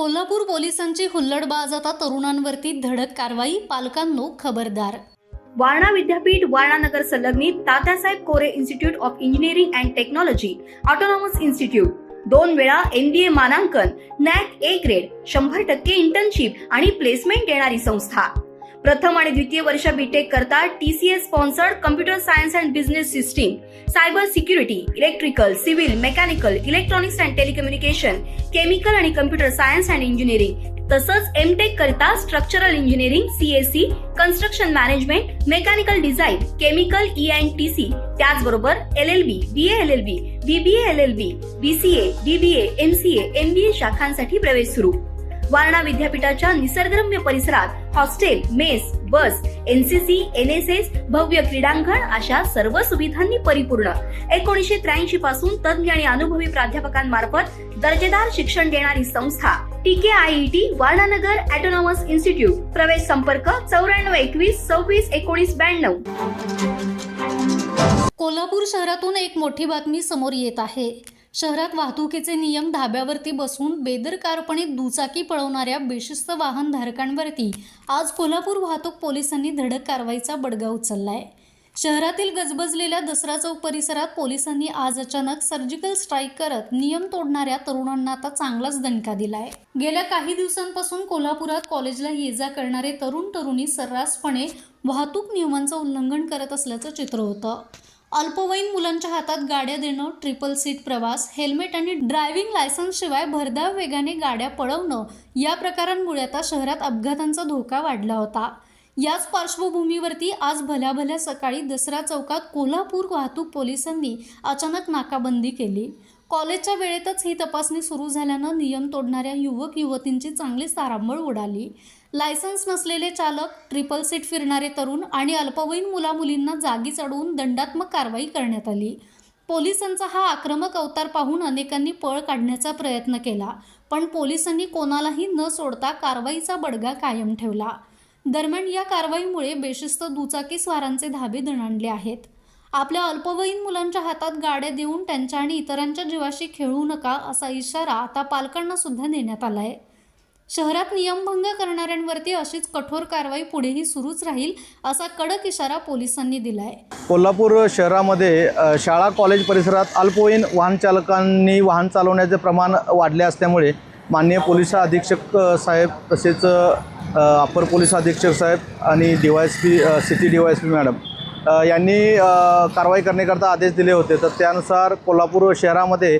कोल्हापूर पोलिसांची हुल्लडबाज आता तरुणांवरती धडक कारवाई, पालकांनो खबरदार। वारणा विद्यापीठ वारणा नगर संलग्नित Tatyasaheb Kore institute of engineering and technology autonomous institute, 2 वेळा MBA मानांकन, NAC A ग्रेड, 100% इंटर्नशिप आणि प्लेसमेंट देणारी संस्था। प्रथम आणि द्वितीय वर्ष बीटेक करता TCS sponsored computer science and business system, cyber security, electrical, civil, mechanical, electronics and telecommunication, chemical आणि कम्प्युटर सायन्स अँड इंजिनिअरिंग, तसंच MTech करता structural engineering, CSE, construction management, mechanical design, chemical ENTC, त्याचबरोबर LLB, BA LLB, BBA LLB, BCA, BBA, MCA, MBA शाखांसाठी प्रवेश सुरू। वारणा विद्यापीठाच्या निसर्गरम्य परिसरात hostel, mess, बस, NCC, NSS, भव्य क्रीडांगण अशा सर्व सुविधांनी परिपूर्ण 1983 पासून तज्ञ आणि अनुभवी प्राध्यापकांमार्फत दर्जेदार शिक्षण देणारी संस्था TKIET वारणानगर ऑटोनॉमस इन्स्टिट्यूट। प्रवेश संपर्क 9421 26 19 92। कोल्हापूर शहरातून एक मोठी बातमी समोर येत आहे। शहरात वाहतुकीचे नियम धाब्यावरती बसून बेदरकारपणे दुचाकी पळवणाऱ्या बेशिस्त वाहन धारकांवरती आज कोल्हापूर वाहतूक पोलिसांनी धडक कारवाईचा बडगा उचललाय। शहरातील गजबजलेल्या दसरा चौक परिसरात पोलिसांनी आज अचानक सर्जिकल स्ट्राईक करत नियम तोडणाऱ्या तरुणांना आता चांगलाच दणका दिलाय। गेल्या काही दिवसांपासून कोल्हापुरात कॉलेजला ये-जा करणारे तरुण तरुणी सर्रासपणे वाहतूक नियमांचं उल्लंघन करत असल्याचं चित्र होतं। अल्पवयीन मुलांच्या हातात गाड्या देणं, ट्रिपल सीट प्रवास, हेल्मेट आणि ड्रायव्हिंग लायसन्स शिवाय भरधाव वेगाने गाड्या पळवणं या प्रकारांमुळे आता शहरात अपघातांचा धोका वाढला होता। याच पार्श्वभूमीवरती आज भल्या सकाळी दसरा चौकात कोल्हापूर वाहतूक पोलिसांनी अचानक नाकाबंदी केली। कॉलेजच्या वेळेतच ही तपासणी सुरू झाल्यानं नियम तोडणाऱ्या युवक युवतींची चांगलीच तारांबळ उडाली। लायसन्स नसलेले चालक, ट्रिपल सीट फिरणारे तरुण आणि अल्पवयीन मुलामुलींना जागीच अडवून दंडात्मक कारवाई करण्यात आली। पोलिसांचा हा आक्रमक अवतार पाहून अनेकांनी पळ काढण्याचा प्रयत्न केला, पण पोलिसांनी कोणालाही न सोडता कारवाईचा बडगा कायम ठेवला। दरम्यान या कारवाईमुळे बेशिस्त दुचाकी स्वारांचे धाबे दणाणले आहेत। आपल्या अल्पवयीन मुलांच्या हातात गाड्या देऊन त्यांच्या आणि इतरांच्या जीवाशी खेळू नका असा इशारा आता पालकांना सुद्धा देण्यात आलाय। शहरात नियमभंग करणाऱ्यांवरती अशीच कठोर कारवाई पुढेही सुरूच राहील असा कडक इशारा पोलिसांनी दिलाय। कोल्हापूर शहरामध्ये शाळा कॉलेज परिसरात अल्पवयीन वाहन चालकांनी वाहन चालवण्याचे प्रमाण वाढले असल्यामुळे माननीय पोलीस अधीक्षक साहेब तसेच अपर पोलीस अधीक्षक साहेब आणि DYSP सिटी DYSP मॅडम यांनी कारवाई करण्याकरता आदेश दिले होते। तर त्यानुसार कोल्हापूर शहरामध्ये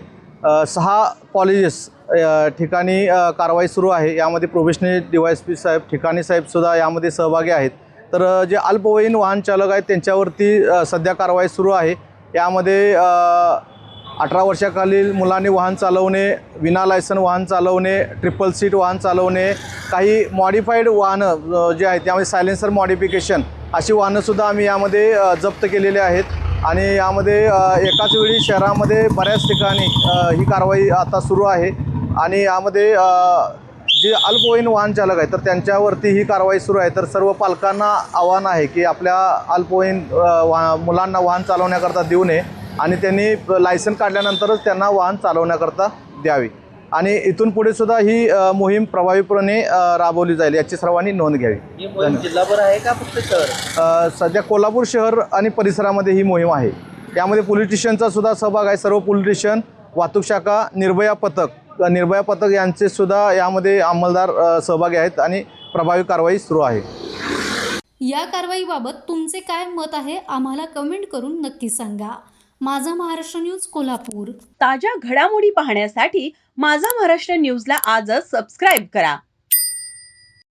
6 कॉलेजेस ठिकाणी कारवाई सुरू आहे। यामध्ये प्रोबेशनरी DYSP साहेब, ठिकाणी साहेबसुद्धा यामध्ये सहभागी आहेत। तर जे अल्पवयीन वाहन चालक आहेत त्यांच्यावरती सध्या कारवाई सुरू आहे। यामध्ये 18 वर्षाखालील मुलांनी वाहन चालवणे, विना लायसन वाहन चालवणे, ट्रिपल सीट वाहन चालवणे, काही मॉडिफाईड वाहनं जे आहेत त्यामध्ये सायलेन्सर मॉडिफिकेशन अशी वाहनंसुद्धा आम्ही यामध्ये जप्त केलेले आहेत। आणि यामध्ये एकाच वेळी शहरामध्ये बऱ्याच ठिकाणी ही कारवाई आता सुरू आहे। आणि यामध्ये जे अल्पवयीन वाहन चालक आहेत तर त्यांच्यावरती ही कारवाई सुरू आहे। तर सर्व पालकांना आव्हान आहे की आपल्या अल्पवयीन मुलांना वाहन चालवण्याकरता देऊ नये आणि त्यांनी लायसन काढल्यानंतरच त्यांना वाहन चालवण्याकरता द्यावे। आणि इथून पुढे सुद्धा ही मोहीम प्रभावीपणे राबवली जाईल याची सर्वांनी नोंद घ्यावी। जिल्हाभर आहे का फक्त शहर? सध्या कोल्हापूर शहर आणि परिसरामध्ये ही मोहीम आहे। यामध्ये पोलीस स्टेशनचा सुद्धा सहभाग आहे। सर्व पोलीस स्टेशन, वाहतूक शाखा, निर्भया पथक यांचे सुद्धा यामध्ये अंमलदार सहभागी आहेत आणि प्रभावी कारवाई सुरू आहे। या कारवाईबाबत तुमचे काय मत आहे आम्हाला कमेंट करून नक्की सांगा। माझा महाराष्ट्र न्यूज कोल्हापूर। ताज्या घडामोडी पाहण्यासाठी माझा महाराष्ट्र न्यूजला आजच सबस्क्राईब करा।